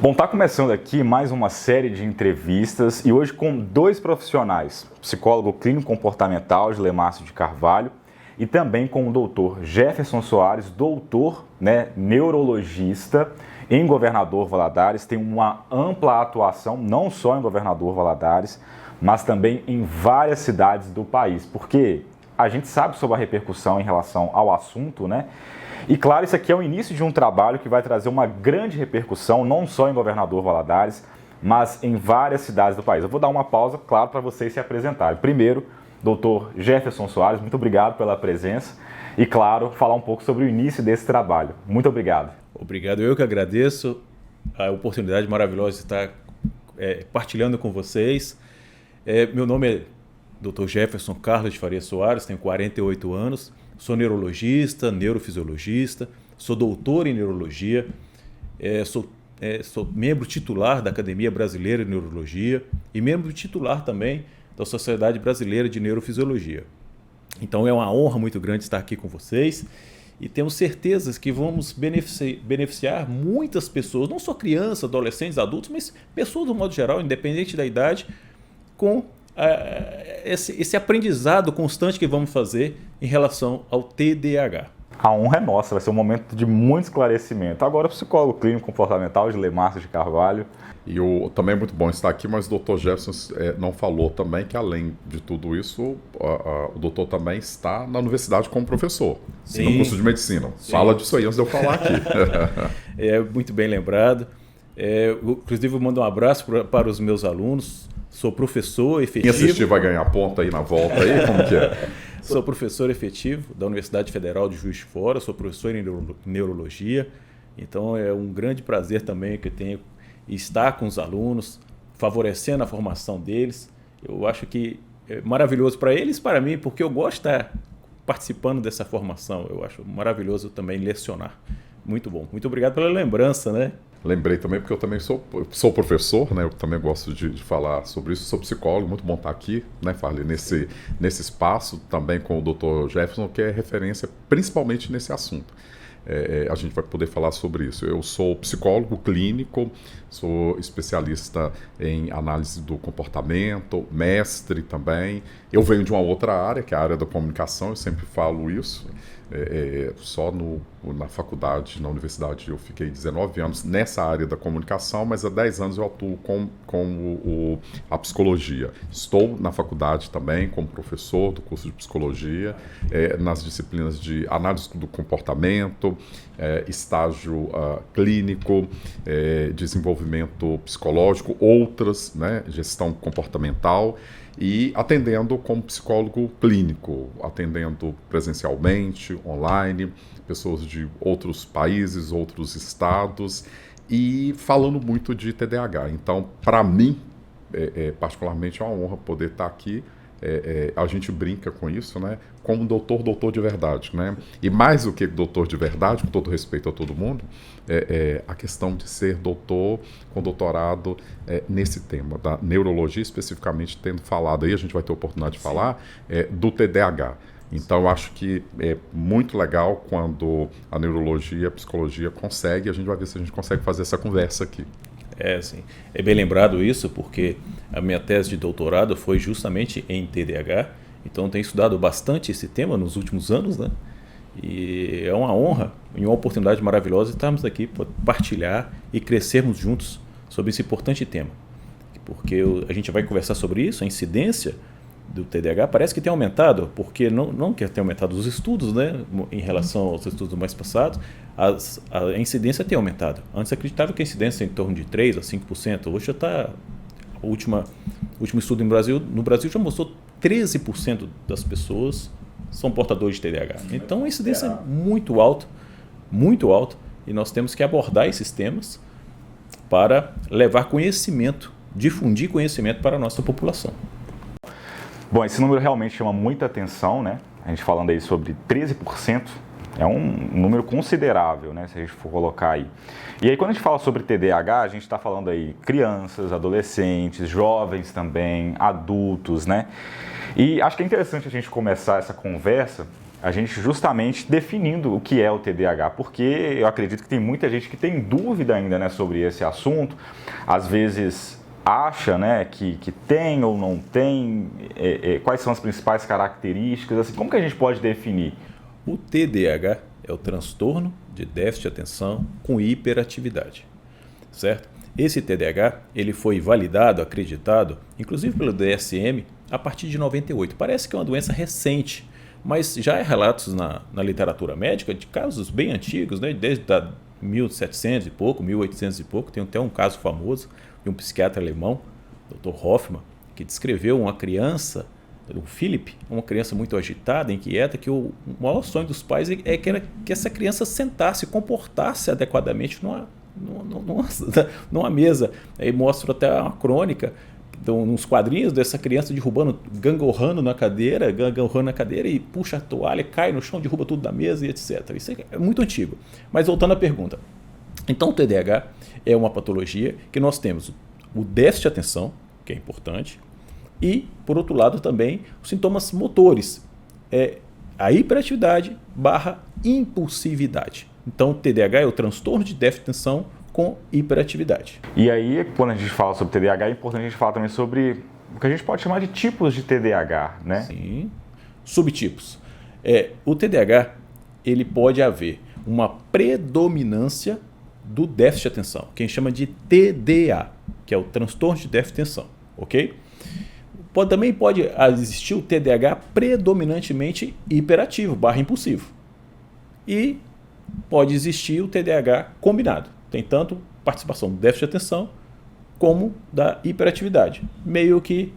Bom, tá começando aqui mais uma série de entrevistas e hoje com dois profissionais, psicólogo clínico comportamental Gilemárcio de Carvalho e também com o doutor Jefferson Soares, doutor, neurologista em Governador Valadares, tem uma ampla atuação não só em Governador Valadares, mas também em várias cidades do país, porque a gente sabe sobre a repercussão em relação ao assunto, né? E claro, isso aqui é o início de um trabalho que vai trazer uma grande repercussão, não só em Governador Valadares, mas em várias cidades do país. Eu vou dar uma pausa, claro, para vocês se apresentarem. Primeiro, doutor Jefferson Soares, muito obrigado pela presença e, claro, falar um pouco sobre o início desse trabalho. Muito obrigado. Obrigado, eu que agradeço a oportunidade maravilhosa de estar partilhando com vocês. Meu nome é Dr. Jefferson Carlos de Faria Soares, tenho 48 anos, sou neurologista, neurofisiologista, sou doutor em neurologia, sou membro titular da Academia Brasileira de Neurologia e membro titular também da Sociedade Brasileira de Neurofisiologia. Então é uma honra muito grande estar aqui com vocês e temos certezas que vamos beneficiar muitas pessoas, não só crianças, adolescentes, adultos, mas pessoas do modo geral, independente da idade, com esse aprendizado constante que vamos fazer em relação ao TDAH. A honra é nossa, vai ser um momento de muito esclarecimento. Agora, o psicólogo clínico comportamental Gilemárcio de Carvalho. E também é muito bom estar aqui, mas o Dr. Jefferson não falou também que, além de tudo isso, o doutor também está na universidade como professor, no curso de medicina. Sim. Fala disso aí antes de eu falar aqui. Muito bem lembrado. Inclusive, eu mando um abraço para os meus alunos. Sou professor efetivo. Quem assistir vai ganhar ponto aí na volta aí? Como que é? Sou professor efetivo da Universidade Federal de Juiz de Fora, sou professor em neurologia. Então é um grande prazer também que eu tenho estar com os alunos, favorecendo a formação deles. Eu acho que é maravilhoso para eles e para mim, porque eu gosto de estar participando dessa formação. Eu acho maravilhoso também lecionar. Muito bom. Muito obrigado pela lembrança, né? Lembrei também, porque eu também sou professor, né? Eu também gosto de falar sobre isso, sou psicólogo, muito bom estar aqui, né, Farley, nesse espaço, também com o Dr. Jefferson, que é referência principalmente nesse assunto. A gente vai poder falar sobre isso. Eu sou psicólogo clínico, sou especialista em análise do comportamento, mestre também. Eu venho de uma outra área, que é a área da comunicação, eu sempre falo isso. Só na faculdade, na universidade, eu fiquei 19 anos nessa área da comunicação, mas há 10 anos eu atuo com a psicologia. Estou na faculdade também como professor do curso de psicologia, nas disciplinas de análise do comportamento, estágio clínico, desenvolvimento psicológico, outras, né, gestão comportamental, e atendendo como psicólogo clínico, atendendo presencialmente, online, pessoas de outros países, outros estados, e falando muito de TDAH. Então, para mim, particularmente é uma honra poder estar aqui. A gente brinca com isso, né? Como doutor de verdade, né? E mais do que doutor de verdade, com todo respeito a todo mundo, a questão de ser doutor com doutorado nesse tema, da neurologia especificamente, tendo falado aí, a gente vai ter a oportunidade de falar, do TDAH. Então, eu acho que é muito legal quando a neurologia e a psicologia conseguem, a gente vai ver se a gente consegue fazer essa conversa aqui. Sim. É bem lembrado isso, porque a minha tese de doutorado foi justamente em TDAH, então tenho estudado bastante esse tema nos últimos anos, né? E é uma honra e uma oportunidade maravilhosa estarmos aqui para partilhar e crescermos juntos sobre esse importante tema. Porque a gente vai conversar sobre isso, a incidência do TDAH parece que tem aumentado, porque não que tenha aumentado os estudos, né, em relação aos estudos mais passados, a incidência tem aumentado. Antes acreditava que a incidência é em torno de 3% a 5%, hoje já está, o último estudo no Brasil já mostrou 13% das pessoas são portadores de TDAH. Então a incidência é muito alta, e nós temos que abordar esses temas para levar conhecimento, difundir conhecimento para a nossa população. Bom, esse número realmente chama muita atenção, né? A gente falando aí sobre 13%, é um número considerável, né? Se a gente for colocar aí. E aí, quando a gente fala sobre TDAH, a gente está falando aí crianças, adolescentes, jovens também, adultos, né? E acho que é interessante a gente começar essa conversa a gente justamente definindo o que é o TDAH, porque eu acredito que tem muita gente que tem dúvida ainda, né, sobre esse assunto, às vezes acha, né, que tem ou não tem, quais são as principais características, assim, como que a gente pode definir? O TDAH é o transtorno de déficit de atenção com hiperatividade, certo? Esse TDAH ele foi validado, acreditado, inclusive pelo DSM, a partir de 98. Parece que é uma doença recente, mas já há relatos na literatura médica de casos bem antigos, né? Desde 1700 e pouco, 1800 e pouco. Tem até um caso famoso de um psiquiatra alemão, Dr. Hoffmann, que descreveu uma criança, o Philipp, uma criança muito agitada, inquieta, que o maior sonho dos pais é que essa criança sentasse, comportasse adequadamente numa mesa. Aí mostra até uma crônica, uns quadrinhos dessa criança derrubando, gangorrando na cadeira e puxa a toalha, cai no chão, derruba tudo da mesa e etc. Isso é muito antigo. Mas voltando à pergunta. Então o TDAH é uma patologia que nós temos o déficit de atenção, que é importante, e, por outro lado, também os sintomas motores, a hiperatividade / impulsividade. Então, o TDAH é o transtorno de déficit de atenção com hiperatividade. E aí, quando a gente fala sobre TDAH, é importante a gente falar também sobre o que a gente pode chamar de tipos de TDAH, né? Sim, subtipos. O TDAH, ele pode haver uma predominância do déficit de atenção, que a gente chama de TDA, que é o transtorno de déficit de atenção, ok? Também pode existir o TDAH predominantemente hiperativo / impulsivo. E pode existir o TDAH combinado. Tem tanto participação do déficit de atenção como da hiperatividade. Meio que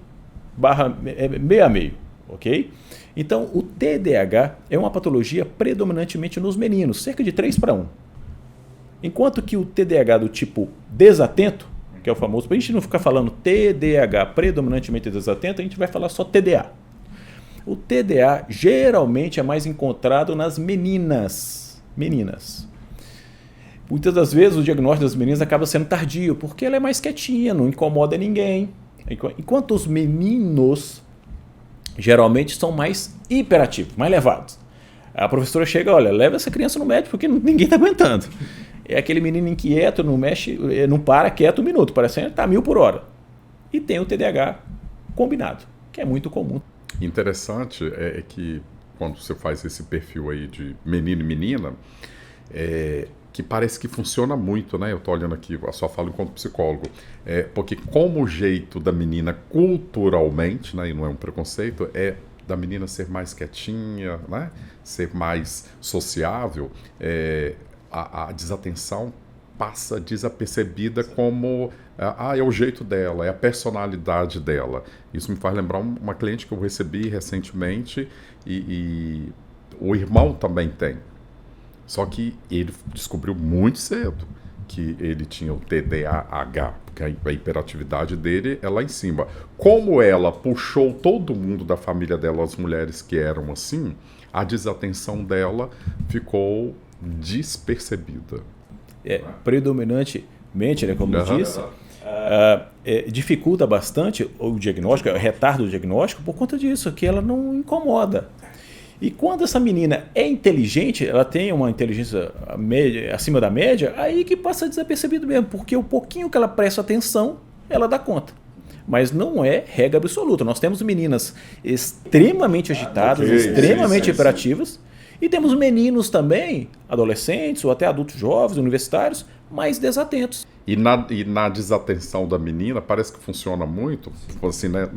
meio a meio, ok? Então, o TDAH é uma patologia predominantemente nos meninos, cerca de 3:1. Enquanto que o TDAH do tipo desatento, que é o famoso, para a gente não ficar falando TDAH predominantemente desatento, a gente vai falar só TDA. O TDA geralmente é mais encontrado nas meninas. Muitas das vezes o diagnóstico das meninas acaba sendo tardio, porque ela é mais quietinha, não incomoda ninguém. Enquanto os meninos geralmente são mais hiperativos, mais levados. A professora chega, olha, leva essa criança no médico porque ninguém está aguentando. É aquele menino inquieto, não mexe, não para quieto um minuto, parecendo que está 1000 por hora. E tem o TDAH combinado, que é muito comum. Interessante é que quando você faz esse perfil aí de menino e menina, que parece que funciona muito, né? Eu estou olhando aqui a sua fala enquanto psicólogo, porque como o jeito da menina culturalmente, né, e não é um preconceito, é da menina ser mais quietinha, né, ser mais sociável, a desatenção passa desapercebida como é o jeito dela, é a personalidade dela. Isso me faz lembrar uma cliente que eu recebi recentemente e o irmão também tem. Só que ele descobriu muito cedo que ele tinha o TDAH, porque a hiperatividade dele é lá em cima. Como ela puxou todo mundo da família dela, as mulheres que eram assim, a desatenção dela ficou despercebida. Predominantemente, né, como eu disse, dificulta bastante o diagnóstico, retarda o diagnóstico por conta disso, que ela não incomoda. E quando essa menina é inteligente, ela tem uma inteligência acima da média, aí que passa desapercebido mesmo, porque o pouquinho que ela presta atenção, ela dá conta. Mas não é regra absoluta. Nós temos meninas extremamente agitadas, extremamente hiperativas, e temos meninos também, adolescentes ou até adultos jovens, universitários, mais desatentos. E na desatenção da menina, parece que funciona muito, assim, né,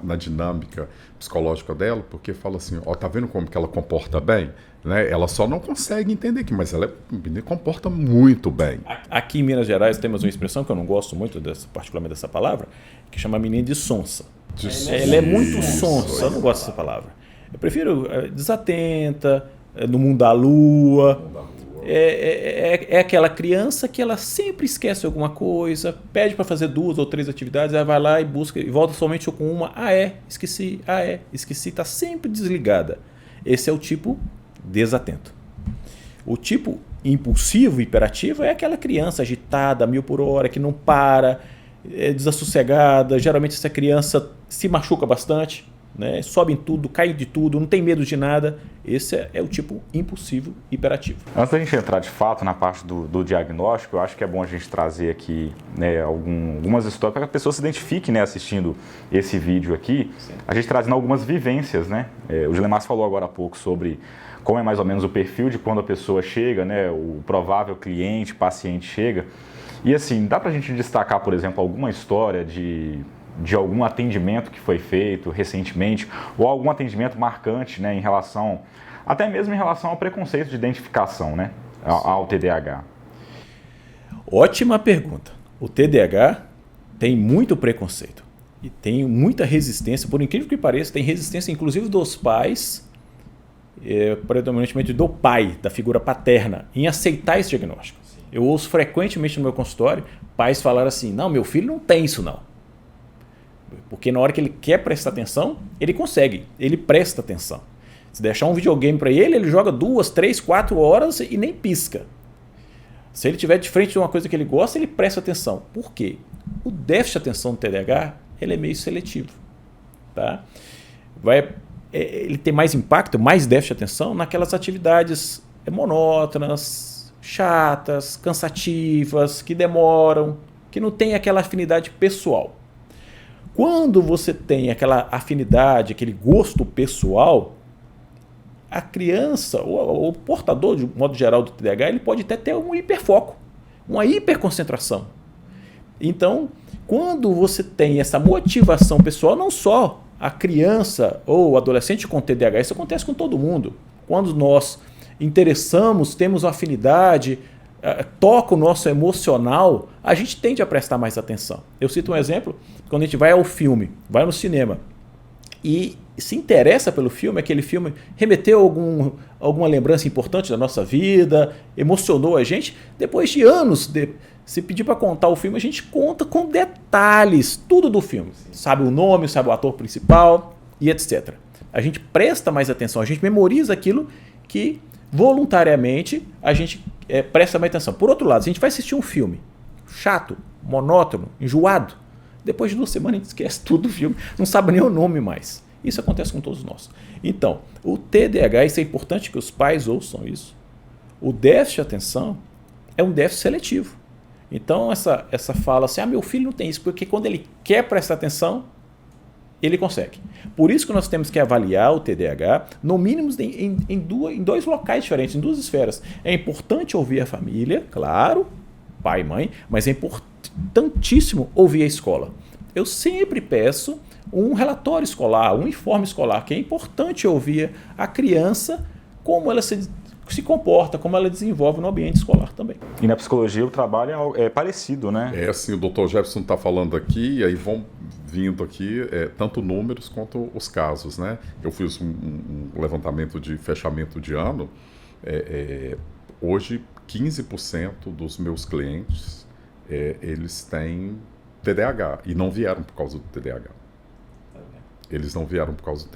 na dinâmica psicológica dela, porque fala assim, tá vendo como que ela comporta bem? Né? Ela só não consegue entender que, mas ela comporta muito bem. Aqui em Minas Gerais temos uma expressão que eu não gosto muito, particularmente dessa palavra, que chama menina de sonsa. Ela é muito sonsa, eu não gosto dessa palavra. Eu prefiro desatenta, no mundo da lua. É aquela criança que ela sempre esquece alguma coisa, pede para fazer 2 ou 3 atividades, ela vai lá e busca e volta somente com uma. Esqueci, está sempre desligada. Esse é o tipo desatento. O tipo impulsivo, hiperativo, é aquela criança agitada, 1000 por hora, que não para, é desassossegada. Geralmente essa criança se machuca bastante. né? Sobe em tudo, cai de tudo, não tem medo de nada. Esse é o tipo impulsivo hiperativo. Antes da gente entrar de fato na parte do diagnóstico, eu acho que é bom a gente trazer aqui, né, algumas histórias para que a pessoa se identifique, né, assistindo esse vídeo aqui. Sim. A gente trazendo algumas vivências, né? O Gilemar falou agora há pouco sobre como é mais ou menos o perfil de quando a pessoa chega, né, o provável cliente, paciente chega. E assim, dá para a gente destacar, por exemplo, alguma história de algum atendimento que foi feito recentemente, ou algum atendimento marcante, né, até mesmo em relação ao preconceito de identificação, né, ao TDAH? Ótima pergunta. O TDAH tem muito preconceito e tem muita resistência, por incrível que pareça, tem resistência inclusive dos pais, predominantemente do pai, da figura paterna, em aceitar esse diagnóstico. Sim. Eu ouço frequentemente no meu consultório pais falar assim, não, meu filho não tem isso não. Porque na hora que ele quer prestar atenção, ele consegue, ele presta atenção. Se deixar um videogame para ele, ele joga 2, 3, 4 horas e nem pisca. Se ele estiver de frente de uma coisa que ele gosta, ele presta atenção. Por quê? O déficit de atenção do TDAH ele é meio seletivo. Tá? Ele tem mais impacto, mais déficit de atenção naquelas atividades monótonas, chatas, cansativas, que demoram, que não tem aquela afinidade pessoal. Quando você tem aquela afinidade, aquele gosto pessoal, a criança, ou o portador, de modo geral, do TDAH, ele pode até ter um hiperfoco, uma hiperconcentração. Então, quando você tem essa motivação pessoal, não só a criança ou o adolescente com TDAH, isso acontece com todo mundo. Quando nós interessamos, temos uma afinidade, toca o nosso emocional, a gente tende a prestar mais atenção. Eu cito um exemplo, quando a gente vai ao filme, vai no cinema e se interessa pelo filme, aquele filme remeteu alguma lembrança importante da nossa vida, emocionou a gente, depois de anos, se pedir para contar o filme, a gente conta com detalhes, tudo do filme. Sabe o nome, sabe o ator principal e etc. A gente presta mais atenção, a gente memoriza aquilo que voluntariamente a gente presta mais atenção. Por outro lado, se a gente vai assistir um filme chato, monótono, enjoado, depois de 2 semanas a gente esquece tudo do filme, não sabe nem o nome mais. Isso acontece com todos nós. Então, o TDAH, isso é importante que os pais ouçam isso, o déficit de atenção é um déficit seletivo. Então, essa fala assim, meu filho não tem isso, porque quando ele quer prestar atenção, ele consegue. Por isso que nós temos que avaliar o TDAH, no mínimo em 2 locais diferentes, em 2 esferas. É importante ouvir a família, claro, pai e mãe, mas é importantíssimo ouvir a escola. Eu sempre peço um relatório escolar, um informe escolar, que é importante ouvir a criança, como ela se comporta, como ela desenvolve no ambiente escolar também. E na psicologia o trabalho é parecido, né? Assim, o Dr. Jefferson está falando aqui, e aí vão vindo aqui tanto números quanto os casos, né? Eu fiz um levantamento de fechamento de ano, hoje 15% dos meus clientes, eles têm TDAH, e não vieram por causa do TDAH. Eles não vieram por causa do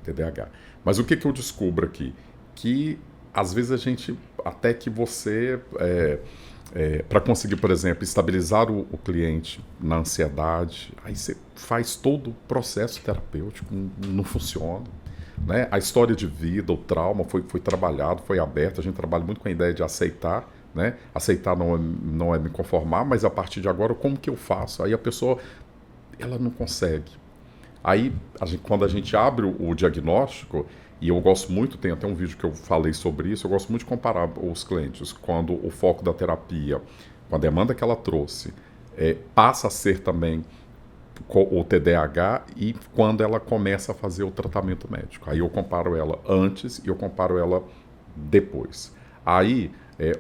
TDAH. Mas o que eu descubro aqui? Que às vezes a gente, até que você, para conseguir, por exemplo, estabilizar o cliente na ansiedade, aí você faz todo o processo terapêutico, não funciona. Né? A história de vida, o trauma foi trabalhado, foi aberto, a gente trabalha muito com a ideia de aceitar, né? Aceitar não é me conformar, mas a partir de agora, como que eu faço? Aí a pessoa, ela não consegue. Aí, quando a gente abre o diagnóstico, e eu gosto muito, tem até um vídeo que eu falei sobre isso, eu gosto muito de comparar os clientes, quando o foco da terapia, com a demanda que ela trouxe, passa a ser também o TDAH e quando ela começa a fazer o tratamento médico. Aí eu comparo ela antes e eu comparo ela depois. Aí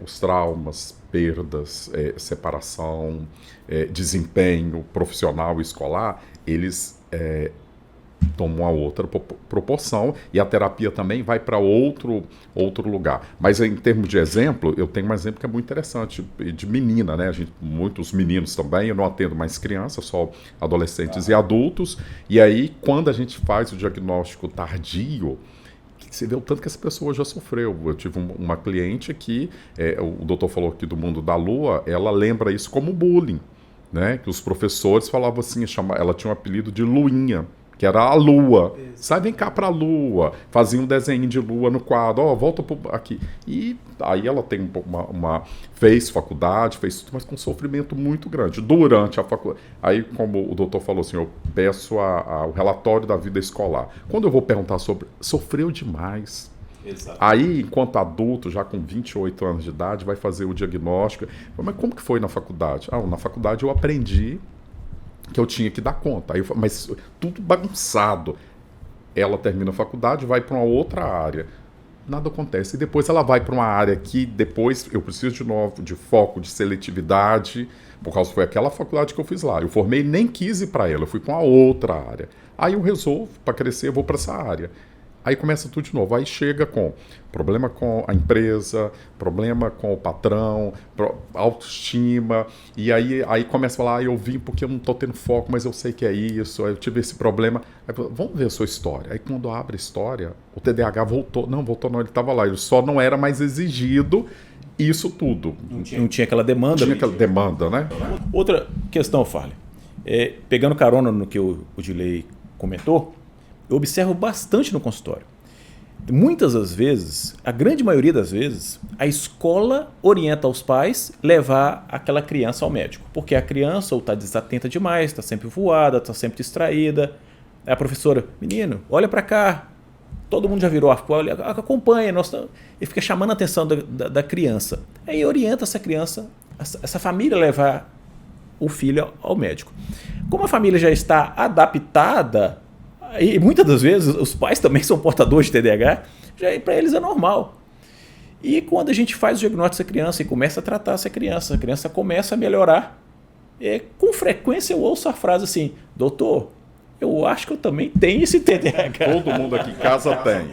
os traumas, perdas, separação, desempenho profissional e escolar, eles tomam uma outra proporção e a terapia também vai para outro lugar. Mas em termos de exemplo, eu tenho um exemplo que é muito interessante, de menina, né? Muitos meninos também, eu não atendo mais crianças, só adolescentes e adultos, e aí quando a gente faz o diagnóstico tardio, você vê o tanto que essa pessoa já sofreu. Eu tive uma cliente que, o doutor falou aqui do mundo da lua, ela lembra isso como bullying, né? Que os professores falavam assim, ela tinha um apelido de Luinha, que era a lua. Sai, vem cá pra lua. Fazia um desenho de lua no quadro. Volta aqui. E aí ela tem fez faculdade, fez tudo, mas com sofrimento muito grande. Durante a faculdade. Aí, como o doutor falou assim, eu peço o relatório da vida escolar. Quando eu vou perguntar sobre... Sofreu demais. Exato. Aí, enquanto adulto, já com 28 anos de idade, vai fazer o diagnóstico. Mas como que foi na faculdade? Na faculdade eu aprendi que eu tinha que dar conta. Mas tudo bagunçado. Ela termina a faculdade, vai para uma outra área. Nada acontece. E depois ela vai para uma área que depois eu preciso de novo de foco, de seletividade, por causa foi aquela faculdade que eu fiz lá. Eu formei, nem quis ir para ela, eu fui para uma outra área. Aí eu resolvo, para crescer, eu vou para essa área. Aí começa tudo de novo. Aí chega com problema com a empresa, problema com o patrão, autoestima. E aí começa a falar, eu vim porque eu não estou tendo foco, mas eu sei que é isso, eu tive esse problema. Aí, vamos ver a sua história. Aí quando abre a história, o TDAH voltou. Não, voltou não, ele estava lá. Ele só não era mais exigido isso tudo. Não tinha aquela demanda. Não tinha aquela demanda, né? Outra questão, Farley. Pegando carona no que o Dilei comentou, eu observo bastante no consultório. Muitas das vezes, a grande maioria das vezes, a escola orienta os pais levar aquela criança ao médico. Porque a criança ou está desatenta demais, está sempre voada, está sempre distraída. A professora, menino, olha para cá. Todo mundo já virou acompanha. E fica chamando a atenção da criança. Aí orienta essa criança, essa família a levar o filho ao médico. Como a família já está adaptada, e muitas das vezes os pais também são portadores de TDAH, já para eles é normal. E quando a gente faz o diagnóstico dessa criança e começa a tratar essa criança começa a melhorar. Com frequência eu ouço a frase assim, doutor, eu acho que eu também tenho esse TDAH. Todo mundo aqui em casa tem.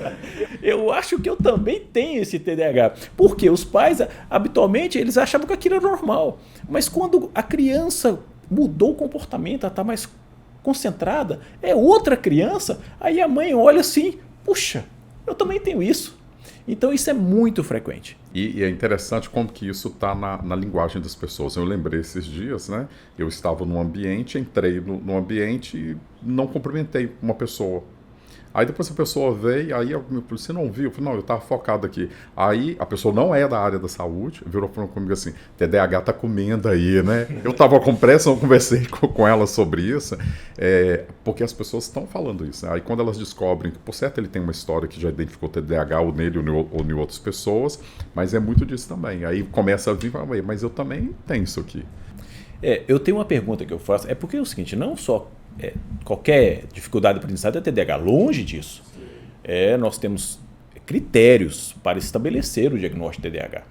Eu acho que eu também tenho esse TDAH. Porque os pais, habitualmente, eles achavam que aquilo era normal. Mas quando a criança mudou o comportamento, ela está mais concentrada, é outra criança, aí a mãe olha assim, puxa, eu também tenho isso. Então isso é muito frequente. E é interessante como que isso está na linguagem das pessoas. Eu lembrei esses dias, né? Eu estava num ambiente, entrei no ambiente e não cumprimentei uma pessoa. Aí depois a pessoa veio, aí eu falei, você não viu? Eu falei, não, eu estava focado aqui. Aí a pessoa não é da área da saúde, virou comigo assim, TDAH tá comendo aí, né? Eu estava com pressa, não conversei com ela sobre isso, porque as pessoas estão falando isso. Né? Aí quando elas descobrem que, por certo, ele tem uma história que já identificou TDAH ou nele ou em outras pessoas, mas é muito disso também. Aí começa a vir, mas eu também tenho isso aqui. Eu tenho uma pergunta que eu faço, porque é o seguinte, não só qualquer dificuldade de aprendizado é TDAH, longe disso. Nós temos critérios para estabelecer o diagnóstico de TDAH.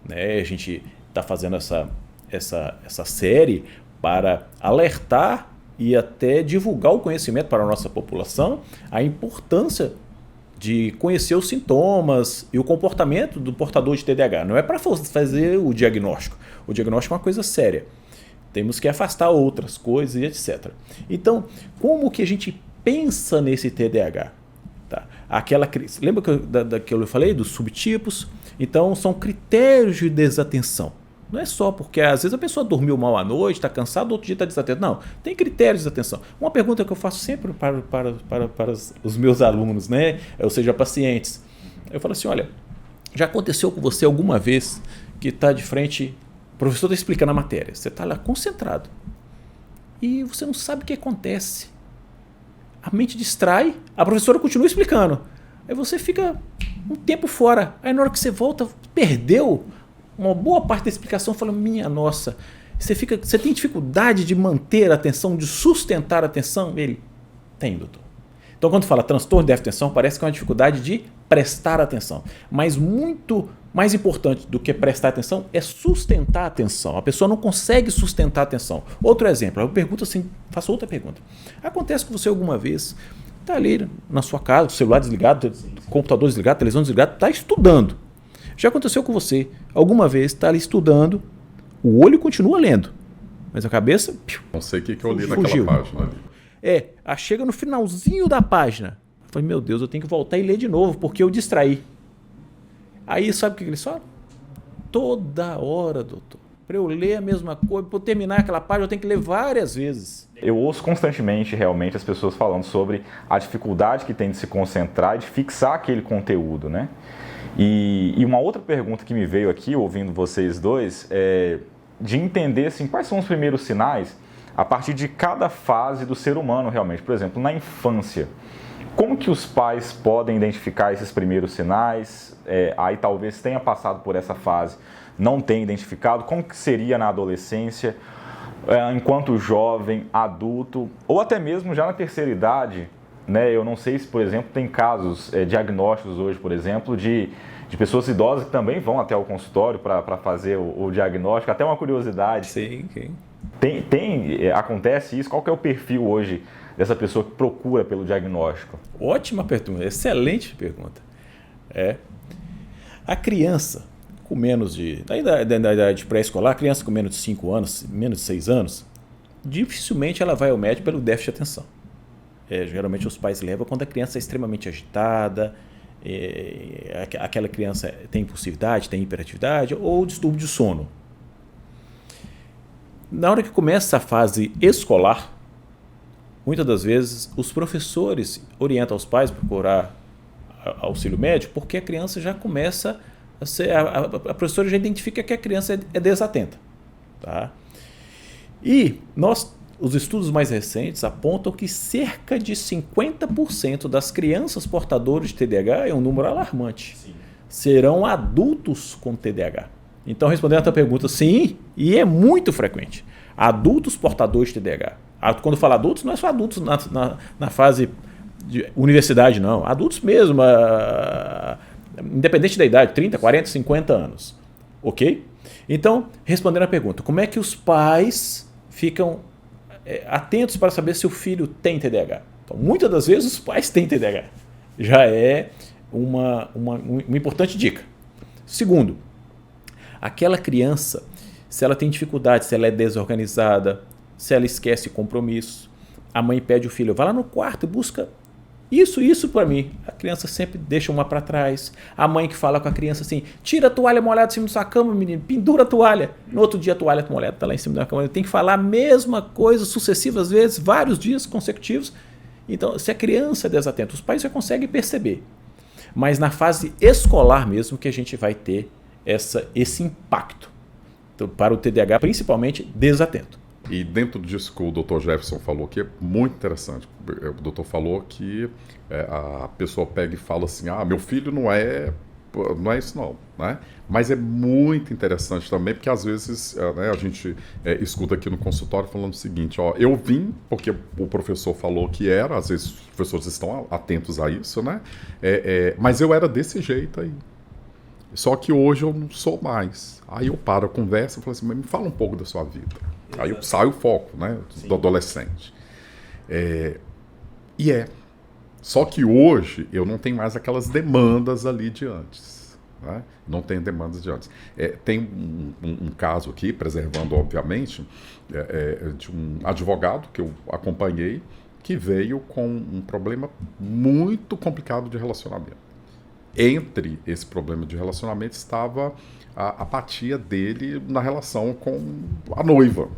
A gente está fazendo essa série para alertar e até divulgar o conhecimento para a nossa população, a importância de conhecer os sintomas e o comportamento do portador de TDAH. Não é para fazer o diagnóstico. O diagnóstico é uma coisa séria. Temos que afastar outras coisas e etc. Então, como que a gente pensa nesse TDAH? Tá? Lembra que eu falei dos subtipos? Então, são critérios de desatenção. Não é só porque às vezes a pessoa dormiu mal à noite, está cansada, outro dia está desatento. Não, tem critérios de desatenção. Uma pergunta que eu faço sempre para os meus alunos, né? Ou seja, pacientes. Eu falo assim, olha, já aconteceu com você alguma vez que está de frente... O professor está explicando a matéria, você está lá concentrado e você não sabe o que acontece. A mente distrai, a professora continua explicando. Aí você fica um tempo fora. Aí na hora que você volta, perdeu uma boa parte da explicação. Fala, minha nossa, você tem dificuldade de manter a atenção, de sustentar a atenção? Ele tem, doutor. Então quando fala transtorno de déficit de atenção, parece que é uma dificuldade de prestar atenção. Mas muito mais importante do que prestar atenção é sustentar a atenção. A pessoa não consegue sustentar a atenção. Outro exemplo, eu pergunto assim, faço outra pergunta. Acontece com você alguma vez, está ali na sua casa, o celular desligado, o computador desligado, a televisão desligada, está estudando. Já aconteceu com você, alguma vez está ali estudando, o olho continua lendo, mas a cabeça... Não sei o que eu li naquela página ali. Chega no finalzinho da página. Eu falei, meu Deus, eu tenho que voltar e ler de novo, porque eu distraí. Aí sabe o que eles falam? Toda hora, doutor. Para eu ler a mesma coisa, para eu terminar aquela página, eu tenho que ler várias vezes. Eu ouço constantemente, realmente, as pessoas falando sobre a dificuldade que tem de se concentrar e de fixar aquele conteúdo, né? E uma outra pergunta que me veio aqui, ouvindo vocês dois, é de entender, assim, quais são os primeiros sinais a partir de cada fase do ser humano, realmente. Por exemplo, na infância, como que os pais podem identificar esses primeiros sinais? Aí talvez tenha passado por essa fase, não tenha identificado. Como que seria na adolescência, enquanto jovem, adulto, ou até mesmo já na terceira idade, né? Eu não sei se, por exemplo, tem casos diagnósticos hoje, por exemplo, de pessoas idosas que também vão até o consultório para fazer o diagnóstico. Até uma curiosidade. Sim. Acontece isso? Qual que é o perfil hoje dessa pessoa que procura pelo diagnóstico? Ótima pergunta, excelente pergunta. A criança com da idade pré-escolar, a criança com menos de 5 anos, menos de 6 anos, dificilmente ela vai ao médico pelo déficit de atenção. Geralmente os pais levam quando a criança é extremamente agitada, aquela criança tem impulsividade, tem hiperatividade ou distúrbio de sono. Na hora que começa a fase escolar, muitas das vezes os professores orientam os pais a procurar auxílio médico porque a criança já começa a ser... A professora já identifica que a criança é desatenta. Tá? E os estudos mais recentes apontam que cerca de 50% das crianças portadoras de TDAH, é um número alarmante, serão adultos com TDAH. Então, respondendo a tua pergunta, sim, e é muito frequente. Adultos portadores de TDAH. Quando falo adultos, não é só adultos na fase de universidade, não. Adultos mesmo, independente da idade, 30, 40, 50 anos. Ok? Então, respondendo a pergunta, como é que os pais ficam atentos para saber se o filho tem TDAH? Então, muitas das vezes os pais têm TDAH. Já é uma importante dica. Segundo, aquela criança, se ela tem dificuldade, se ela é desorganizada, se ela esquece compromisso, a mãe pede o filho, vai lá no quarto e busca isso para mim. A criança sempre deixa uma para trás. A mãe que fala com a criança assim, tira a toalha molhada de cima da sua cama, menino, pendura a toalha. No outro dia a toalha molhada está lá em cima da cama. Tem que falar a mesma coisa sucessivas vezes, vários dias consecutivos. Então, se a criança é desatenta, os pais já conseguem perceber. Mas na fase escolar mesmo que a gente vai ter esse impacto. Então, para o TDAH, principalmente desatento. E dentro disso que o Dr. Jefferson falou, que é muito interessante. O doutor falou que a pessoa pega e fala assim, meu filho não é isso não, né? Mas é muito interessante também, porque às vezes a gente escuta aqui no consultório falando o seguinte, eu vim porque o professor falou que era, às vezes os professores estão atentos a isso, né? Mas eu era desse jeito aí. Só que hoje eu não sou mais. Aí eu paro a conversa e falo assim, mas me fala um pouco da sua vida. Exato. Aí sai o foco, né, do adolescente. Só que hoje eu não tenho mais aquelas demandas ali de antes. Né? Não tenho demandas de antes. Tem um caso aqui, preservando obviamente, de um advogado que eu acompanhei, que veio com um problema muito complicado de relacionamento. Entre esse problema de relacionamento estava a apatia dele na relação com a noiva.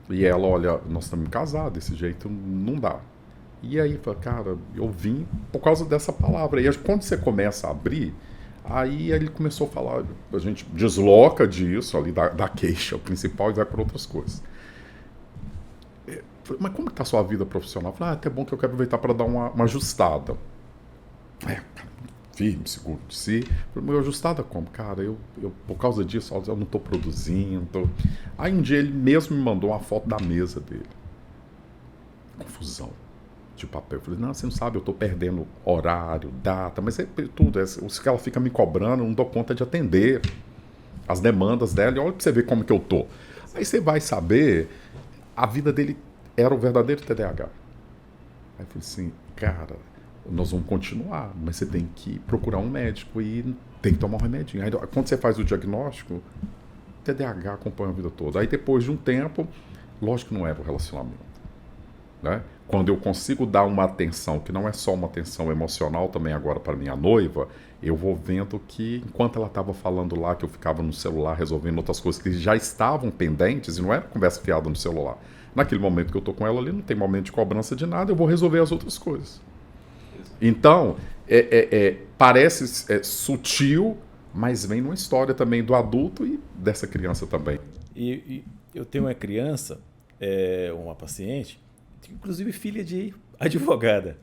E ela, olha, nós estamos casados, desse jeito não dá. E aí, cara, eu vim por causa dessa palavra. E quando você começa a abrir, aí ele começou a falar, a gente desloca disso, ali da queixa principal e vai para outras coisas. Mas como está a sua vida profissional? Eu falei, até bom que eu quero aproveitar para dar uma ajustada. Cara, firme, seguro de si. Meu, ajustada como? Cara, eu por causa disso, eu não estou produzindo. Aí um dia ele mesmo me mandou uma foto da mesa dele. Confusão de papel. Eu falei, não, você não sabe, eu estou perdendo horário, data, mas é tudo. Se ela fica me cobrando, eu não dou conta de atender as demandas dela. E olha para você ver como que eu tô. Aí você vai saber, a vida dele era o verdadeiro TDAH. Aí eu falei assim, cara, nós vamos continuar, mas você tem que procurar um médico e tem que tomar um remedinho. Aí, quando você faz o diagnóstico, TDAH acompanha a vida toda. Aí depois de um tempo, lógico que não era o relacionamento. né? Quando eu consigo dar uma atenção, que não é só uma atenção emocional também agora para minha noiva, eu vou vendo que enquanto ela estava falando lá, que eu ficava no celular resolvendo outras coisas que já estavam pendentes, e não era conversa fiada no celular. Naquele momento que eu estou com ela ali, não tem momento de cobrança de nada, eu vou resolver as outras coisas. Então, parece sutil, mas vem numa história também do adulto e dessa criança também. E eu tenho uma criança, uma paciente, inclusive filha de advogada.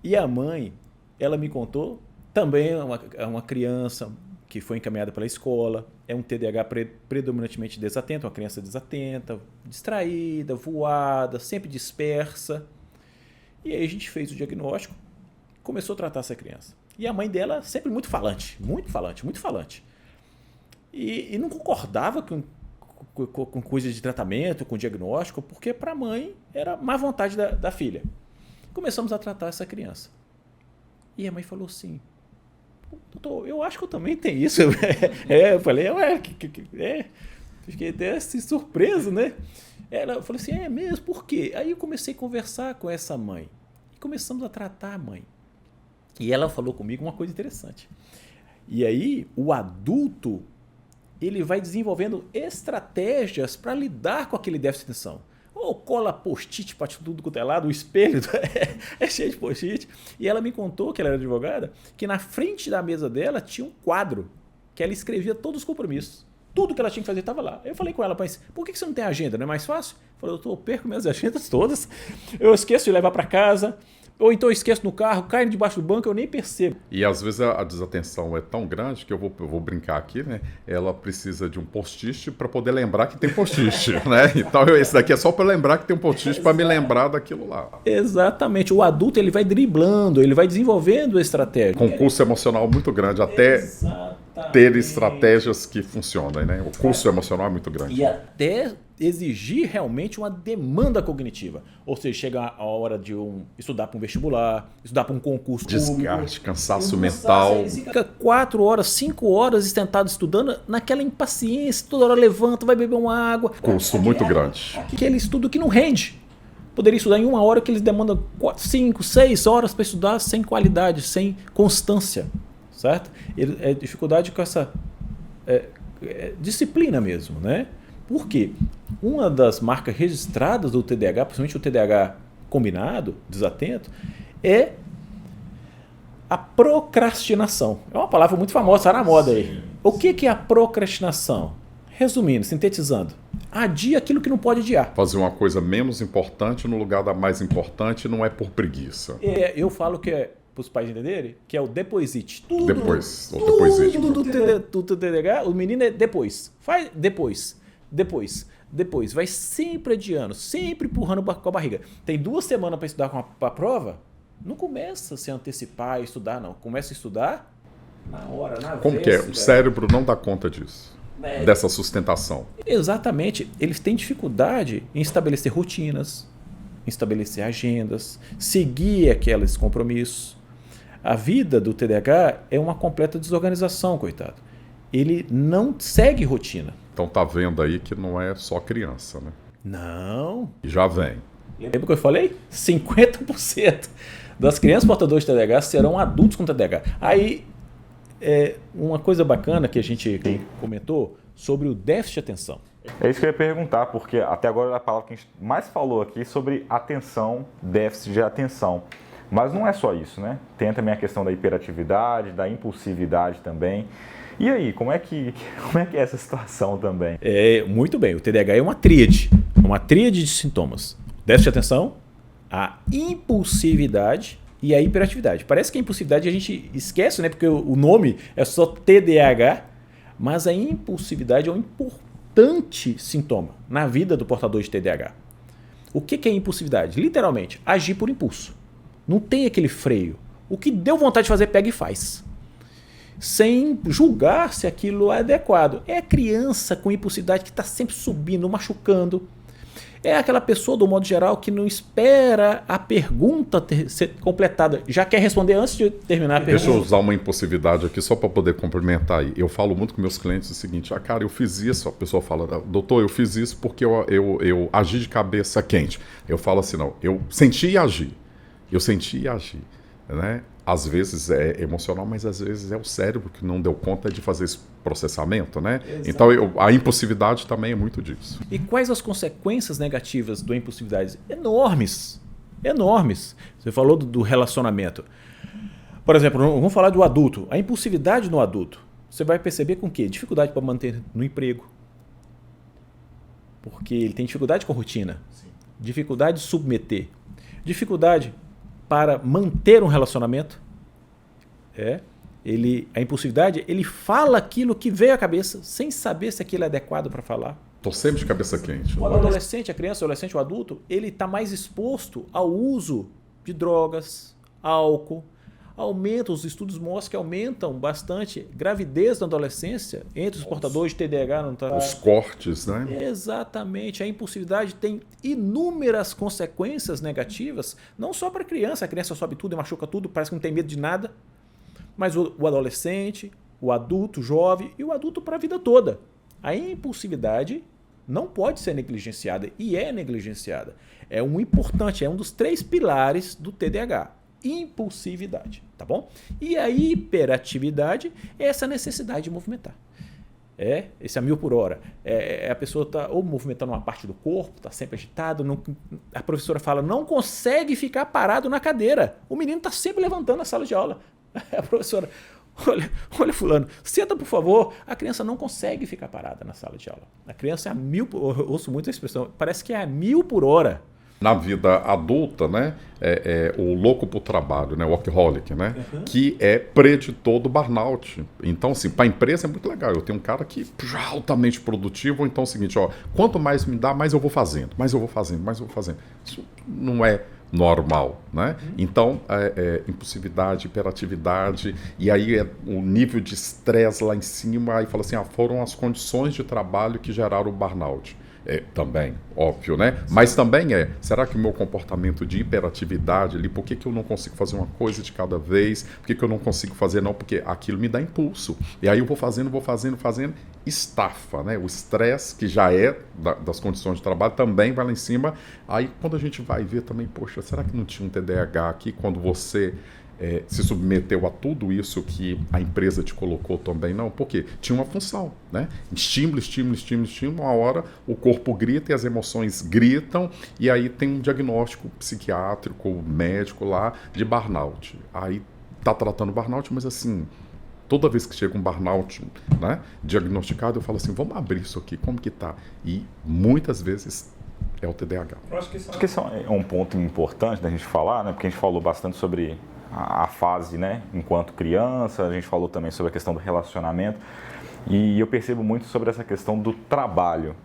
E a mãe, ela me contou, também é uma criança que foi encaminhada pela escola, é um TDAH predominantemente desatento, uma criança desatenta, distraída, voada, sempre dispersa. E aí a gente fez o diagnóstico, começou a tratar essa criança. E a mãe dela sempre muito falante, muito falante, muito falante. E não concordava com coisas de tratamento, com diagnóstico, porque para a mãe era má vontade da filha. Começamos a tratar essa criança. E a mãe falou assim, doutor, eu acho que eu também tenho isso. Eu falei, fiquei até assim, surpreso, né? Ela falou assim, é mesmo? Por quê? Aí eu comecei a conversar com essa mãe. E começamos a tratar a mãe. E ela falou comigo uma coisa interessante. E aí, o adulto, ele vai desenvolvendo estratégias para lidar com aquele déficit de atenção. Ou cola post-it para tudo quanto é lado, o espelho é cheio de post-it. E ela me contou, que ela era advogada, que na frente da mesa dela tinha um quadro que ela escrevia todos os compromissos. Tudo que ela tinha que fazer estava lá. Eu falei com ela, mas por que você não tem agenda? Não é mais fácil? Eu falei, eu perco minhas agendas todas. Eu esqueço de levar para casa. Ou então eu esqueço no carro, cai debaixo do banco, eu nem percebo. E às vezes a desatenção é tão grande que eu vou brincar aqui, né? Ela precisa de um post-it para poder lembrar que tem post-it, né? Então esse daqui é só para lembrar que tem um post-it para me lembrar daquilo lá. Exatamente. O adulto ele vai driblando, ele vai desenvolvendo estratégia. Com um curso emocional muito grande, até ter estratégias que funcionem, né? O curso emocional é muito grande. E até exigir realmente uma demanda cognitiva. Ou seja, chega a hora de estudar para um vestibular, estudar para um concurso desgaste, cansaço mental. Ele fica 4 horas, 5 horas sentado estudando naquela impaciência, toda hora levanta, vai beber uma água. Curso muito grande. Aquele estudo que não rende. Poderia estudar em 1 hora que eles demandam 4, 5, 6 horas para estudar sem qualidade, sem constância. Certo? É dificuldade com essa disciplina mesmo, né? Por quê? Uma das marcas registradas do TDAH, principalmente o TDAH combinado, desatento, é a procrastinação. É uma palavra muito famosa, está na moda aí. O que é a procrastinação? Resumindo, sintetizando, adia aquilo que não pode adiar. Fazer uma coisa menos importante no lugar da mais importante não é por preguiça. Eu falo que para os pais entenderem, que é o depois-it. Tudo TDAH, o menino é depois. Faz depois. Vai sempre adiando, sempre empurrando com a barriga. Tem 2 semanas para estudar para a prova, não começa a se antecipar e estudar, não. Começa a estudar na hora, na Como que é? O cérebro não dá conta disso, dessa sustentação. Exatamente. Eles têm dificuldade em estabelecer rotinas, em estabelecer agendas, seguir aqueles compromissos. A vida do TDAH é uma completa desorganização, coitado. Ele não segue rotina. Então tá vendo aí que não é só criança, né? Não. Já vem. Lembra que eu falei? 50% das crianças portadoras de TDAH serão adultos com TDAH. Aí, uma coisa bacana que a gente comentou sobre o déficit de atenção. É isso que eu ia perguntar, porque até agora é a palavra que a gente mais falou aqui sobre atenção, déficit de atenção. Mas não é só isso, né? Tem também a questão da hiperatividade, da impulsividade também. E aí, como é que é essa situação também? Muito bem, o TDAH é uma tríade de sintomas. Déficit de atenção, a impulsividade e a hiperatividade. Parece que a impulsividade a gente esquece, né? Porque o nome é só TDAH, mas a impulsividade é um importante sintoma na vida do portador de TDAH. O que é impulsividade? Literalmente, agir por impulso. Não tem aquele freio. O que deu vontade de fazer, pega e faz. Sem julgar se aquilo é adequado. É a criança com impulsividade que está sempre subindo, machucando. É aquela pessoa, do modo geral, que não espera a pergunta ser completada. Já quer responder antes de terminar a pergunta. Deixa eu usar uma impulsividade aqui só para poder complementar aí. Eu falo muito com meus clientes o seguinte: cara, eu fiz isso. A pessoa fala, doutor, eu fiz isso porque eu agi de cabeça quente. Eu falo assim, não, eu senti e agi. Eu senti e agi, né? Às vezes é emocional, mas às vezes é o cérebro que não deu conta de fazer esse processamento, né? Exato. Então a impulsividade também é muito disso. E quais as consequências negativas da impulsividade? Enormes. Enormes. Você falou do relacionamento. Por exemplo, vamos falar do adulto. A impulsividade no adulto. Você vai perceber com o quê? Dificuldade para manter no emprego. Porque ele tem dificuldade com a rotina. Sim. Dificuldade de submeter. Dificuldade para manter um relacionamento. A impulsividade, ele fala aquilo que veio à cabeça sem saber se aquilo é adequado para falar. Estou sempre de cabeça quente. O adolescente, a criança, o adolescente, o adulto, ele está mais exposto ao uso de drogas, álcool. Os estudos mostram que aumentam bastante gravidez na adolescência entre os portadores de TDAH. Os cortes, né? Exatamente. A impulsividade tem inúmeras consequências negativas, não só para a criança sobe tudo e machuca tudo, parece que não tem medo de nada, mas o adolescente, o adulto, o jovem e o adulto para a vida toda. A impulsividade não pode ser negligenciada e é negligenciada. É um dos 3 pilares do TDAH. Impulsividade, tá bom? E a hiperatividade é essa necessidade de movimentar. Esse a 1000 por hora. A pessoa está ou movimentando uma parte do corpo, está sempre agitado. A professora fala, não consegue ficar parado na cadeira. O menino está sempre levantando na sala de aula. A professora, olha fulano, senta por favor. A criança não consegue ficar parada na sala de aula. A criança é a 1000, eu ouço muito a expressão, parece que é a 1000 por hora. Na vida adulta, né, o louco pro trabalho, né, o workaholic, né, que é preditor do burnout. Então, assim, para a empresa é muito legal. Eu tenho um cara que é altamente produtivo, então é o seguinte, quanto mais me dá, mais eu vou fazendo. Isso não é normal, né? Então, impulsividade, hiperatividade, e aí o nível de estresse lá em cima, aí fala assim, foram as condições de trabalho que geraram o burnout. Também, óbvio, né? Mas também será que o meu comportamento de hiperatividade ali, por que eu não consigo fazer uma coisa de cada vez? Por que eu não consigo fazer? Não, porque aquilo me dá impulso. E aí eu vou fazendo, estafa, né? O estresse, que já é das condições de trabalho, também vai lá em cima. Aí quando a gente vai ver também, poxa, será que não tinha um TDAH aqui quando você se submeteu a tudo isso que a empresa te colocou também? Não, porque tinha uma função, né? Estímulo, uma hora o corpo grita e as emoções gritam, e aí tem um diagnóstico psiquiátrico, médico lá de burnout. Aí tá tratando burnout, mas assim, toda vez que chega um burnout, né, diagnosticado, eu falo assim, vamos abrir isso aqui, como que tá? E muitas vezes é o TDAH. Eu acho que isso é um ponto importante da gente falar, né? Porque a gente falou bastante sobre a fase, né, enquanto criança, a gente falou também sobre a questão do relacionamento, e eu percebo muito sobre essa questão do trabalho.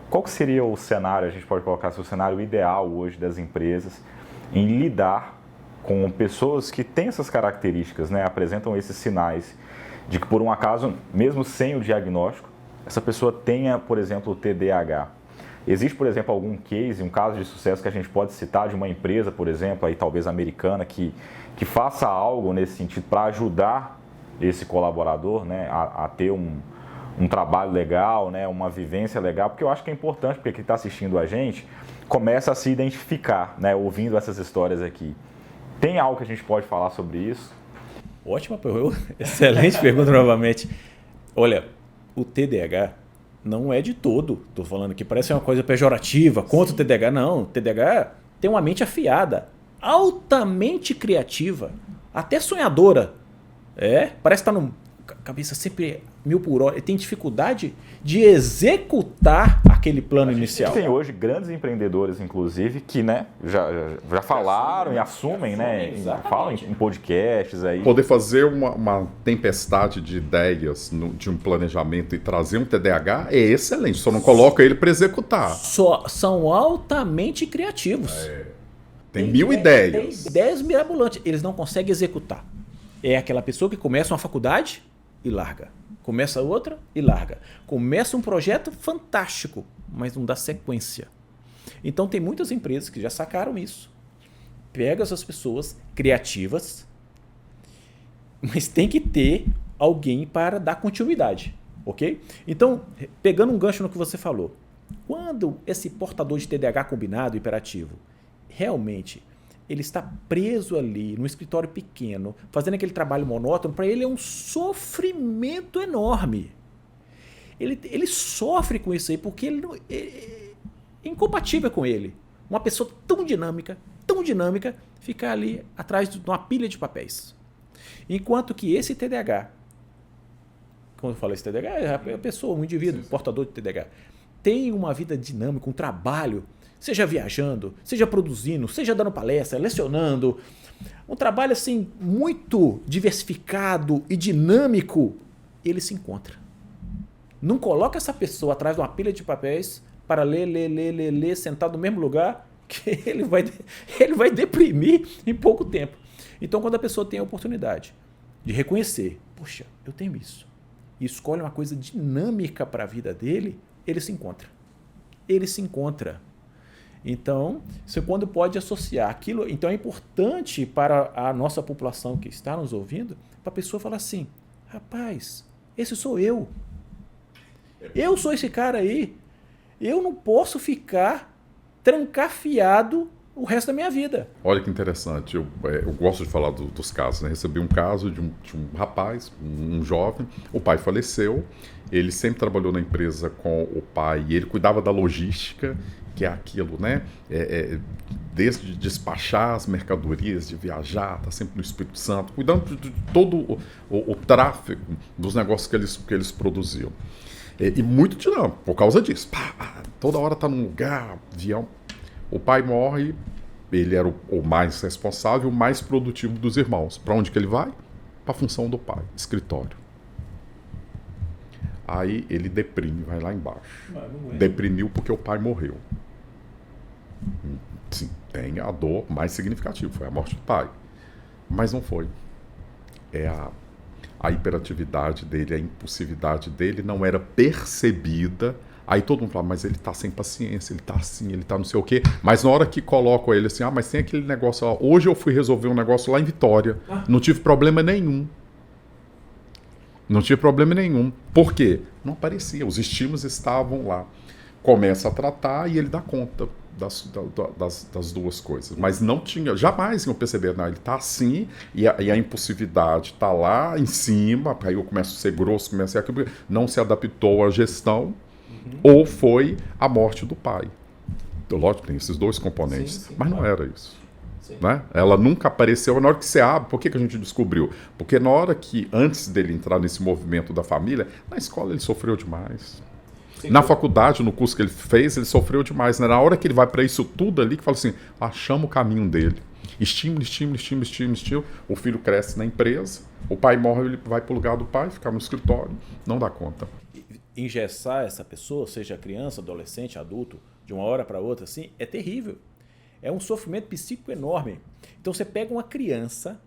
Qual que seria o cenário, a gente pode colocar assim, o cenário ideal hoje das empresas em lidar com pessoas que têm essas características, né, apresentam esses sinais de que por um acaso, mesmo sem o diagnóstico, essa pessoa tenha, por exemplo, o TDAH. Existe, por exemplo, algum case, um caso de sucesso que a gente pode citar de uma empresa, por exemplo, aí talvez americana, que faça algo nesse sentido para ajudar esse colaborador, né, a ter um trabalho legal, né, uma vivência legal? Porque eu acho que é importante, porque quem está assistindo a gente começa a se identificar, né, ouvindo essas histórias aqui. Tem algo que a gente pode falar sobre isso? Ótima pergunta, excelente pergunta novamente. Olha, o TDAH não é de todo, estou falando que parece uma coisa pejorativa, contra o TDAH. Não, o TDAH tem uma mente afiada, altamente criativa, até sonhadora. Parece que está numa cabeça sempre 1000 por hora. Ele tem dificuldade de executar aquele plano inicial. Tem hoje grandes empreendedores, inclusive, que, né, já falaram e assumem, né, falam em podcasts aí. Poder fazer uma tempestade de ideias de um planejamento e trazer um TDAH é excelente, só não coloca ele para executar. São altamente criativos. Tem 1000 ideias. Tem ideias mirabolantes, eles não conseguem executar. É aquela pessoa que começa uma faculdade e larga. Começa outra e larga. Começa um projeto fantástico, mas não dá sequência. Então tem muitas empresas que já sacaram isso. Pega essas pessoas criativas, mas tem que ter alguém para dar continuidade, ok? Então, pegando um gancho no que você falou, quando esse portador de TDAH combinado, hiperativo, realmente ele está preso ali no escritório pequeno, fazendo aquele trabalho monótono, para ele é um sofrimento enorme. Ele sofre com isso aí porque ele é incompatível com ele. Uma pessoa tão dinâmica, ficar ali atrás de uma pilha de papéis. Enquanto que esse TDAH, quando eu falo esse TDAH, é a pessoa, um indivíduo, portador de TDAH, tem uma vida dinâmica, um trabalho, seja viajando, seja produzindo, seja dando palestra, lecionando, um trabalho assim muito diversificado e dinâmico, ele se encontra. Não coloca essa pessoa atrás de uma pilha de papéis para ler, sentado no mesmo lugar, que ele vai deprimir em pouco tempo. Então, quando a pessoa tem a oportunidade de reconhecer, poxa, eu tenho isso, e escolhe uma coisa dinâmica para a vida dele, ele se encontra. Então, você quando pode associar aquilo, então é importante para a nossa população que está nos ouvindo, para a pessoa falar assim, rapaz, esse sou eu. Eu sou esse cara aí. Eu não posso ficar trancafiado o resto da minha vida. Olha que interessante, eu gosto de falar dos casos, né? Recebi um caso de um rapaz, um jovem, o pai faleceu, ele sempre trabalhou na empresa com o pai e ele cuidava da logística, que é aquilo, né? Desde despachar as mercadorias, de viajar, tá sempre no Espírito Santo, cuidando de todo o tráfego dos negócios que eles produziam. E muito dinâmico, por causa disso. Toda hora tá num lugar, avião. O pai morre, ele era o mais responsável, o mais produtivo dos irmãos. Para onde que ele vai? Para a função do pai, escritório. Aí ele deprime, vai lá embaixo. Deprimiu porque o pai morreu. Sim, tem a dor mais significativa, foi a morte do pai. Mas não foi. A hiperatividade dele, a impulsividade dele não era percebida. Aí todo mundo fala, mas ele tá sem paciência, ele tá assim, ele tá não sei o quê. Mas na hora que colocam ele assim, mas tem aquele negócio lá. Hoje eu fui resolver um negócio lá em Vitória. Não tive problema nenhum. Por quê? Não aparecia, os estímulos estavam lá. Começa a tratar e ele dá conta das duas coisas. Mas não tinha, jamais iam perceber, não, ele tá assim e a impulsividade tá lá em cima, aí eu começo a ser grosso, começo a ser aquilo, não se adaptou à gestão. Ou foi a morte do pai. Lógico, tem esses dois componentes, mas não era isso. Né? Ela nunca apareceu. Na hora que você abre, por que a gente descobriu? Porque na hora que, antes dele entrar nesse movimento da família, na escola ele sofreu demais. Na faculdade, no curso que ele fez, ele sofreu demais. Na hora que ele vai para isso tudo ali, que fala assim, chama o caminho dele. Estímulo. O filho cresce na empresa, o pai morre, ele vai para o lugar do pai, fica no escritório, não dá conta. Engessar essa pessoa, seja criança, adolescente, adulto, de uma hora para outra, assim, é terrível. É um sofrimento psíquico enorme. Então você pega uma criança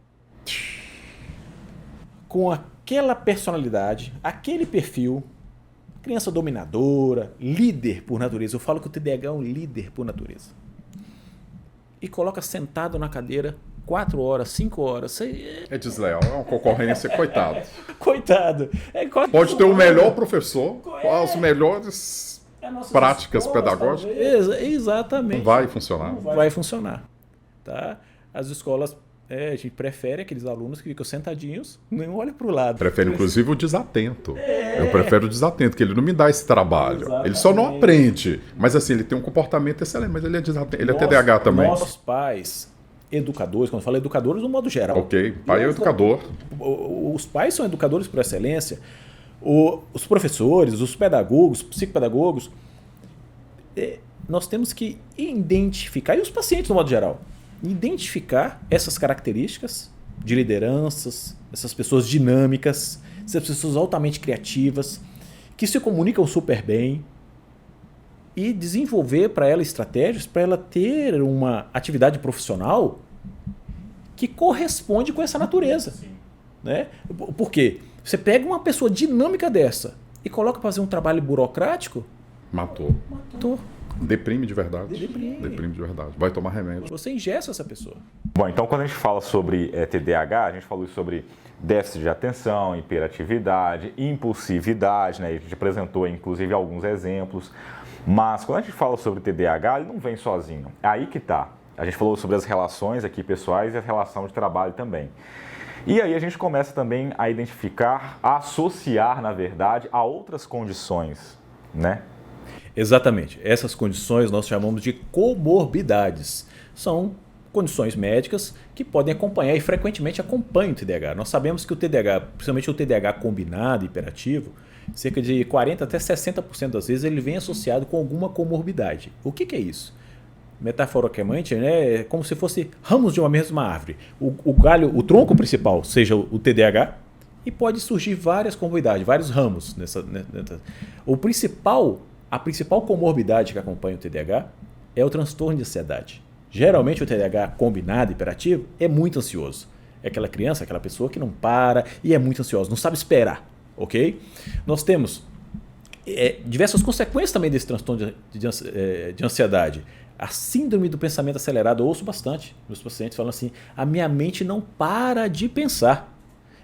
com aquela personalidade, aquele perfil, criança dominadora, líder por natureza. Eu falo que o TDAH é um líder por natureza. E coloca sentado na cadeira 4 horas, 5 horas. É desleal, é uma concorrência, coitado. Coitado. Pode ter o melhor professor, as melhores práticas pedagógicas. Exatamente. Não vai funcionar. Não vai funcionar. Tá? As escolas, a gente prefere aqueles alunos que ficam sentadinhos, nem olham para o lado. Prefere, inclusive, o desatento. Eu prefiro o desatento, que ele não me dá esse trabalho. Exatamente. Ele só não aprende. Mas assim, ele tem um comportamento excelente, mas ele é desatento. Ele é TDAH também. Nossos pais, educadores, quando eu falo educadores, no modo geral. Ok, pai é educador. Os pais são educadores por excelência. Os professores, os pedagogos, psicopedagogos, nós temos que identificar, e os pacientes no modo geral, identificar essas características de lideranças, essas pessoas dinâmicas, essas pessoas altamente criativas, que se comunicam super bem, e desenvolver para ela estratégias para ela ter uma atividade profissional que corresponde com essa natureza. Né? Por quê? Você pega uma pessoa dinâmica dessa e coloca para fazer um trabalho burocrático, Matou. matou. Deprime de verdade. Deprime. De verdade. Vai tomar remédio. Você ingessa essa pessoa. Bom, então quando a gente fala sobre TDAH, a gente falou sobre déficit de atenção, hiperatividade, impulsividade, né? A gente apresentou inclusive alguns exemplos. Mas quando a gente fala sobre TDAH, ele não vem sozinho. É aí que tá. A gente falou sobre as relações aqui pessoais e a relação de trabalho também. E aí a gente começa também a identificar, a associar, na verdade, a outras condições, né? Exatamente. Essas condições nós chamamos de comorbidades. São condições médicas que podem acompanhar e frequentemente acompanham o TDAH. Nós sabemos que o TDAH, principalmente o TDAH combinado, hiperativo, cerca de 40% até 60% das vezes ele vem associado com alguma comorbidade. O que é isso? Metaforicamente, né, é como se fosse ramos de uma mesma árvore. O galho, o tronco principal seja o TDAH e pode surgir várias comorbidades, vários ramos. A principal comorbidade que acompanha o TDAH é o transtorno de ansiedade. Geralmente o TDAH combinado, hiperativo, é muito ansioso. É aquela criança, aquela pessoa que não para e é muito ansiosa, não sabe esperar, ok? Nós temos diversas consequências também desse transtorno de ansiedade. A síndrome do pensamento acelerado, eu ouço bastante meus pacientes falando assim, a minha mente não para de pensar.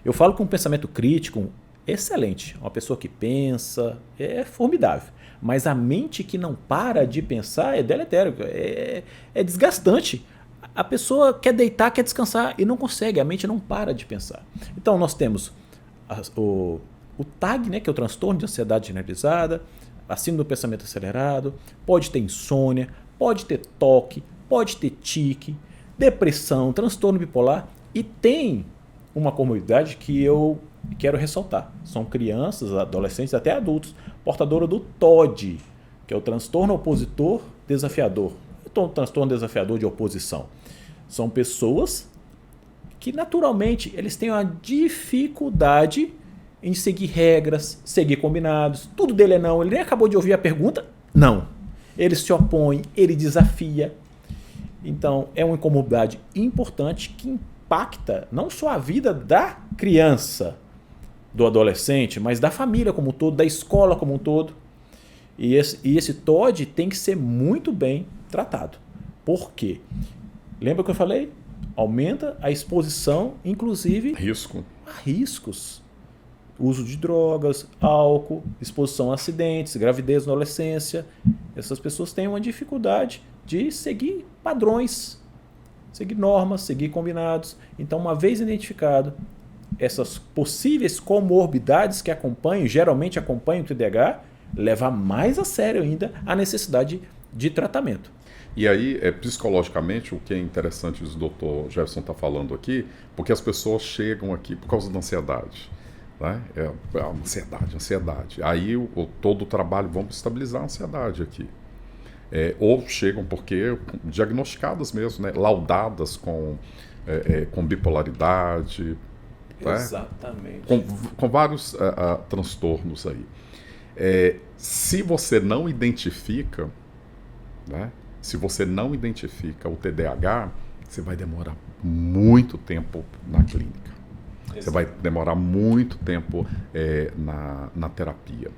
Eu falo com um pensamento crítico, excelente, uma pessoa que pensa, é formidável. Mas a mente que não para de pensar é deletério, é desgastante. A pessoa quer deitar, quer descansar e não consegue, a mente não para de pensar. Então nós temos o TAG, né, que é o transtorno de ansiedade generalizada, a síndrome do pensamento acelerado, pode ter insônia, pode ter toque, pode ter tique, depressão, transtorno bipolar e tem uma comorbidade que eu quero ressaltar. São crianças, adolescentes, até adultos, portadores do TOD, que é o transtorno opositor desafiador. O transtorno desafiador de oposição. São pessoas que naturalmente eles têm uma dificuldade em seguir regras, seguir combinados. Tudo dele é não. Ele nem acabou de ouvir a pergunta, não. Ele se opõe, ele desafia. Então, é uma comorbidade importante que impacta não só a vida da criança, do adolescente, mas da família como um todo, da escola como um todo. E esse TOD tem que ser muito bem tratado. Por quê? Lembra que eu falei? Aumenta a exposição, inclusive a riscos. Uso de drogas, álcool, exposição a acidentes, gravidez na adolescência. Essas pessoas têm uma dificuldade de seguir padrões, seguir normas, seguir combinados. Então, uma vez identificado essas possíveis comorbidades que geralmente acompanham o TDAH, leva mais a sério ainda a necessidade de tratamento. E aí, psicologicamente, o que é interessante o Dr. Jefferson está falando aqui, porque as pessoas chegam aqui por causa da ansiedade. Né? Ansiedade. Aí todo o trabalho, vamos estabilizar a ansiedade aqui. Ou chegam porque diagnosticadas mesmo, né? Laudadas com bipolaridade, Exatamente. Com vários transtornos aí. Se você não identifica, né? Se você não identifica o TDAH, você vai demorar muito tempo na clínica. Exato. Você vai demorar muito tempo na terapia.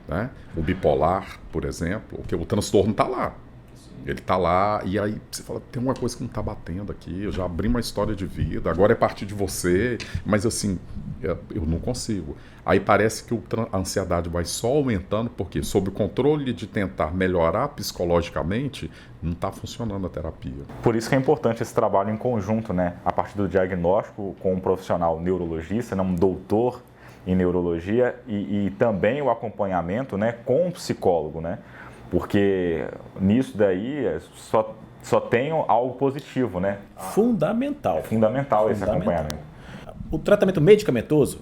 Né? O bipolar, por exemplo, porque o transtorno está lá. Ele está lá e aí você fala, tem uma coisa que não está batendo aqui, eu já abri uma história de vida, agora é partir de você, mas assim, eu não consigo. Aí parece que a ansiedade vai só aumentando, porque sob o controle de tentar melhorar psicologicamente, não está funcionando a terapia. Por isso que é importante esse trabalho em conjunto, né? A partir do diagnóstico com um profissional neurologista, né? Um doutor em neurologia e também o acompanhamento, né? Com um psicólogo, né? Porque nisso daí só tem algo positivo, né? Fundamental. É fundamental esse acompanhamento. O tratamento medicamentoso,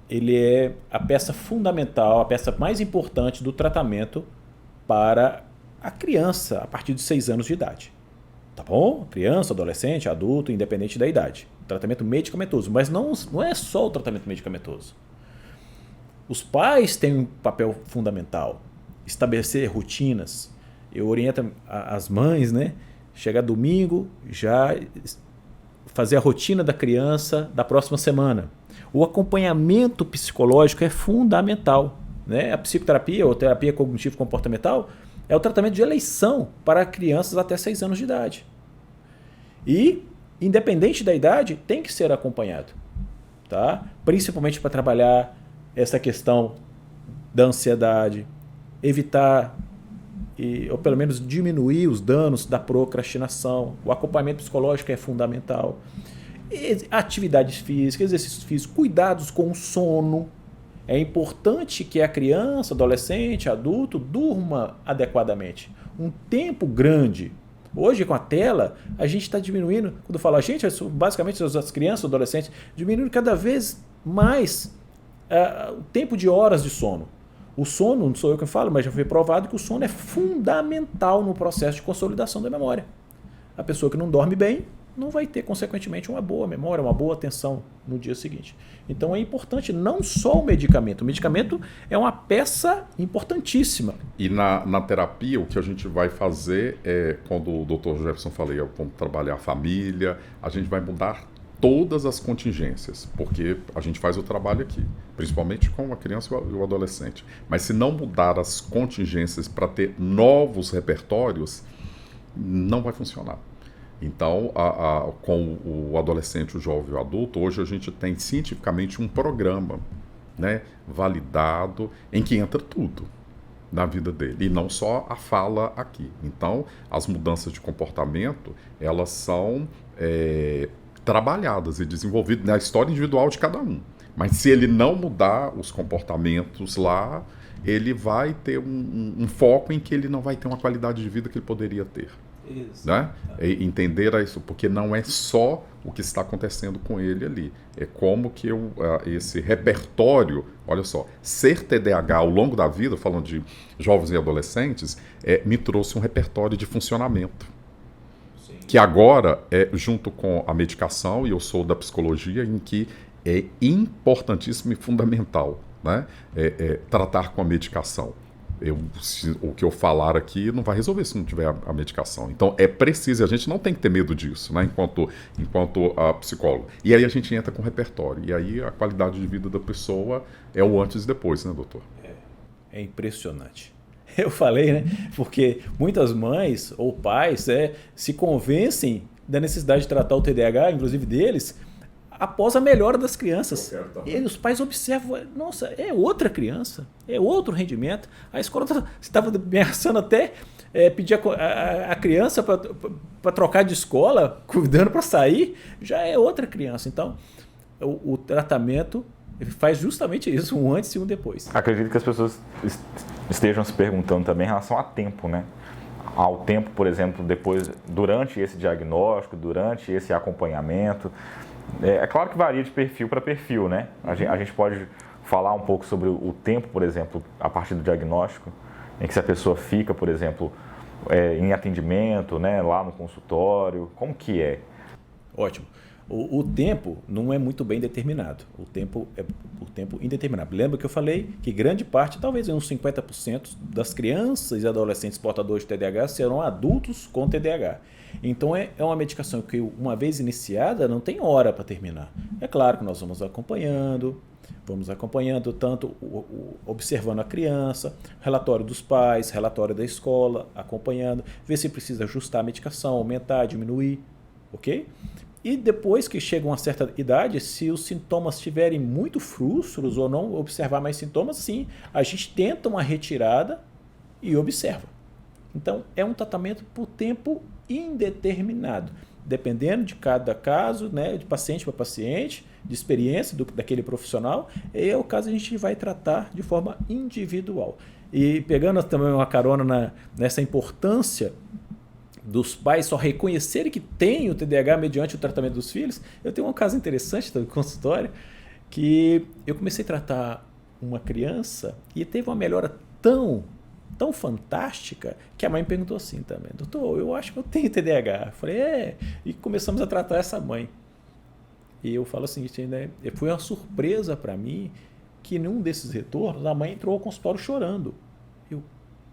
ele é a peça fundamental, a peça mais importante do tratamento para a criança a partir de 6 anos de idade. Tá bom? Criança, adolescente, adulto, independente da idade. Tratamento medicamentoso. Mas não é só o tratamento medicamentoso. Os pais têm um papel fundamental. Estabelecer rotinas. Eu oriento as mães, né? Chegar domingo, já fazer a rotina da criança da próxima semana. O acompanhamento psicológico é fundamental, né? A psicoterapia ou terapia cognitivo-comportamental é o tratamento de eleição para crianças até 6 anos de idade. E, independente da idade, tem que ser acompanhado, tá? Principalmente para trabalhar essa questão da ansiedade, evitar ou pelo menos diminuir os danos da procrastinação. O acompanhamento psicológico é fundamental. Atividades físicas, exercícios físicos, cuidados com o sono. É importante que a criança, adolescente, adulto durma adequadamente. Um tempo grande. Hoje, com a tela, a gente está diminuindo, quando eu falo a gente, basicamente as crianças, adolescentes, diminuindo cada vez mais o tempo de horas de sono. O sono, não sou eu que falo, mas já foi provado que o sono é fundamental no processo de consolidação da memória. A pessoa que não dorme bem não vai ter, consequentemente, uma boa memória, uma boa atenção no dia seguinte. Então é importante não só o medicamento. O medicamento é uma peça importantíssima. E na terapia, o que a gente vai fazer é, quando o Dr. Jefferson falou, vamos trabalhar a família, a gente vai mudar todas as contingências, porque a gente faz o trabalho aqui, principalmente com a criança e o adolescente. Mas se não mudar as contingências para ter novos repertórios, não vai funcionar. Então, com o adolescente, o jovem e o adulto, hoje a gente tem cientificamente um programa, né, validado, em que entra tudo na vida dele, e não só a fala aqui. Então, as mudanças de comportamento, elas são trabalhadas e desenvolvidas na história individual de cada um. Mas se ele não mudar os comportamentos lá, ele vai ter um foco em que ele não vai ter uma qualidade de vida que ele poderia ter. Isso. Né? Entender isso, porque não é só o que está acontecendo com ele ali. É como que esse repertório, olha só, ser TDAH ao longo da vida, falando de jovens e adolescentes, me trouxe um repertório de funcionamento. Que agora, junto com a medicação, e eu sou da psicologia, em que é importantíssimo e fundamental, né? Tratar com a medicação. O que eu falar aqui não vai resolver se não tiver a medicação. Então, é preciso, a gente não tem que ter medo disso, né? enquanto a psicólogo. E aí a gente entra com o repertório. E aí a qualidade de vida da pessoa é o antes e depois, né, doutor? É impressionante. Eu falei, né? Porque muitas mães ou pais se convencem da necessidade de tratar o TDAH, inclusive deles, após a melhora das crianças. E os pais observam, nossa, é outra criança, é outro rendimento. A escola estava ameaçando até pedir a criança para trocar de escola, cuidando para sair, já é outra criança. Então, o tratamento faz justamente isso, um antes e um depois. Acredito que as pessoas estejam se perguntando também em relação a tempo, né? Ao tempo, por exemplo, durante esse diagnóstico, durante esse acompanhamento. É claro que varia de perfil para perfil, né? A gente pode falar um pouco sobre o tempo, por exemplo, a partir do diagnóstico, em que se a pessoa fica, por exemplo, em atendimento, né, lá no consultório, como que é? Ótimo. O tempo não é muito bem determinado. O tempo é por tempo indeterminado. Lembra que eu falei que grande parte, talvez uns 50% das crianças e adolescentes portadores de TDAH serão adultos com TDAH. Então é uma medicação que, uma vez iniciada, não tem hora para terminar. É claro que nós vamos acompanhando tanto observando a criança, relatório dos pais, relatório da escola, acompanhando, ver se precisa ajustar a medicação, aumentar, diminuir, ok? E depois que chega uma certa idade, se os sintomas estiverem muito frustros ou não observar mais sintomas, sim, a gente tenta uma retirada e observa. Então, é um tratamento por tempo indeterminado, dependendo de cada caso, né, de paciente para paciente, de experiência daquele profissional, é o caso a gente vai tratar de forma individual. E pegando também uma carona nessa importância dos pais só reconhecerem que tem o TDAH mediante o tratamento dos filhos, eu tenho um caso interessante do consultório, que eu comecei a tratar uma criança e teve uma melhora tão fantástica que a mãe perguntou assim também: doutor, eu acho que eu tenho TDAH. Eu falei, e começamos a tratar essa mãe. E eu falo assim, né, foi uma surpresa para mim que num desses retornos a mãe entrou ao consultório chorando.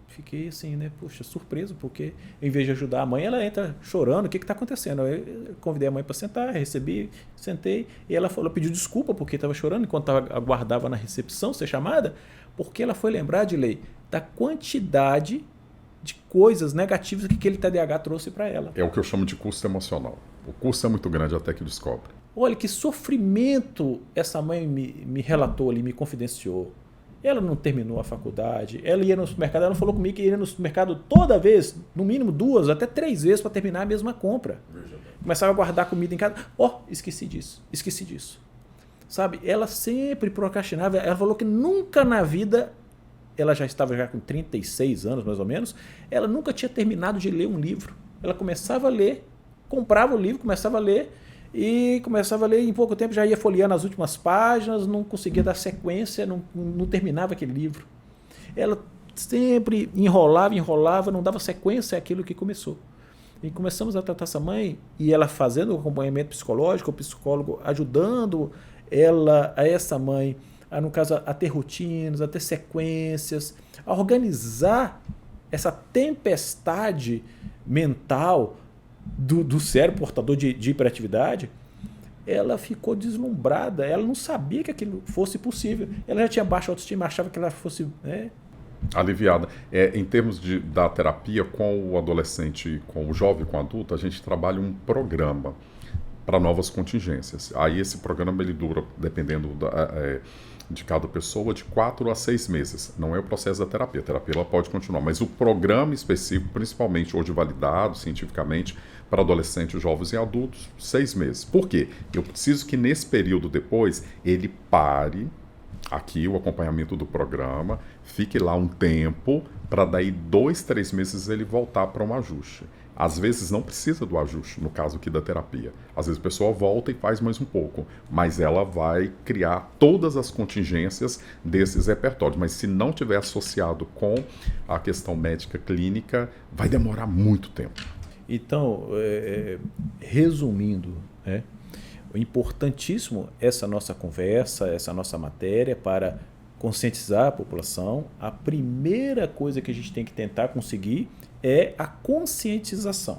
fiquei assim, né? Poxa, surpreso, porque em vez de ajudar a mãe, ela entra chorando. O que está acontecendo? Eu convidei a mãe para sentar, recebi, sentei, e ela pediu desculpa porque estava chorando enquanto aguardava na recepção ser chamada, porque ela foi lembrar, Dilei, da quantidade de coisas negativas que aquele TDAH trouxe para ela. É o que eu chamo de custo emocional. O custo é muito grande até que descobre. Olha que sofrimento essa mãe me relatou ali, me confidenciou. Ela não terminou a faculdade, ela ia no supermercado, ela falou comigo que ia no supermercado toda vez, no mínimo 2, até 3 vezes para terminar a mesma compra. Começava a guardar comida em casa. Esqueci disso. Sabe, ela sempre procrastinava, ela falou que nunca na vida, ela já estava com 36 anos mais ou menos, ela nunca tinha terminado de ler um livro. Ela começava a ler, comprava o livro, começava a ler, e começava a ler, em pouco tempo já ia folheando as últimas páginas, não conseguia dar sequência, não terminava aquele livro. Ela sempre enrolava, não dava sequência àquilo que começou. E começamos a tratar essa mãe, e ela fazendo o acompanhamento psicológico, o psicólogo ajudando essa mãe, no caso, a ter rotinas, a ter sequências, a organizar essa tempestade mental do cérebro portador de hiperatividade. Ela ficou deslumbrada, ela não sabia que aquilo fosse possível. Ela já tinha baixa autoestima, achava que ela fosse... aliviada. Em termos da terapia com o adolescente, com o jovem, com o adulto, a gente trabalha um programa para novas contingências. Aí esse programa ele dura, dependendo de cada pessoa, de 4 a 6 meses. Não é o processo da terapia. A terapia ela pode continuar, mas o programa específico, principalmente hoje validado cientificamente, para adolescentes, jovens e adultos, 6 meses. Por quê? Eu preciso que nesse período depois ele pare aqui o acompanhamento do programa, fique lá um tempo, para daí 2, 3 meses ele voltar para um ajuste. Às vezes não precisa do ajuste, no caso aqui da terapia. Às vezes a pessoa volta e faz mais um pouco, mas ela vai criar todas as contingências desses repertórios. Mas se não tiver associado com a questão médica clínica, vai demorar muito tempo. Então, resumindo, importantíssimo essa nossa conversa, essa nossa matéria para conscientizar a população. A primeira coisa que a gente tem que tentar conseguir é a conscientização.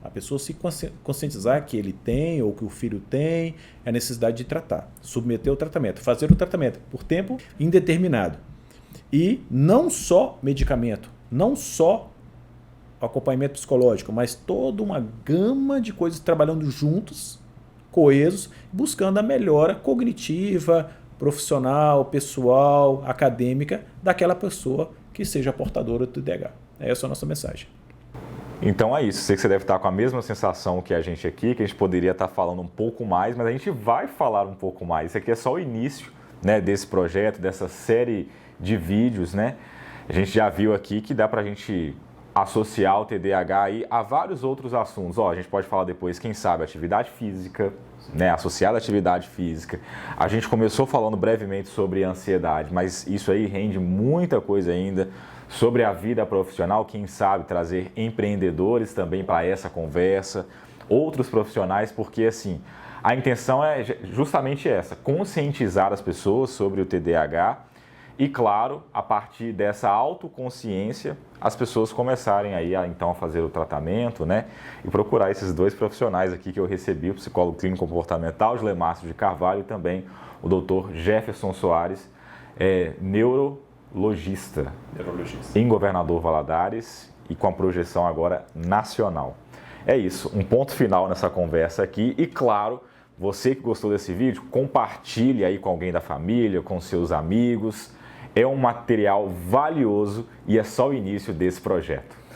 A pessoa se conscientizar que ele tem ou que o filho tem a necessidade de tratar, submeter o tratamento, fazer o tratamento por tempo indeterminado. E não só medicamento, não só acompanhamento psicológico, mas toda uma gama de coisas trabalhando juntos, coesos, buscando a melhora cognitiva, profissional, pessoal, acadêmica daquela pessoa que seja portadora do TDAH. Essa é a nossa mensagem. Então é isso. Sei que você deve estar com a mesma sensação que a gente aqui, que a gente poderia estar falando um pouco mais, mas a gente vai falar um pouco mais. Isso aqui é só o início, né, desse projeto, dessa série de vídeos, né? A gente já viu aqui que dá para a gente associar o TDAH aí a vários outros assuntos. A gente pode falar depois, quem sabe, atividade física, né, associada à atividade física. A gente começou falando brevemente sobre ansiedade, mas isso aí rende muita coisa ainda sobre a vida profissional. Quem sabe trazer empreendedores também para essa conversa, outros profissionais, porque assim, a intenção é justamente essa, conscientizar as pessoas sobre o TDAH. E claro, a partir dessa autoconsciência, as pessoas começarem aí então a fazer o tratamento, né? E procurar esses 2 profissionais aqui que eu recebi, o psicólogo clínico comportamental, Gilemácio de Carvalho, e também o Dr. Jefferson Soares, neurologista em Governador Valadares e com a projeção agora nacional. É isso, um ponto final nessa conversa aqui. E claro, você que gostou desse vídeo, compartilhe aí com alguém da família, com seus amigos. É um material valioso e é só o início desse projeto.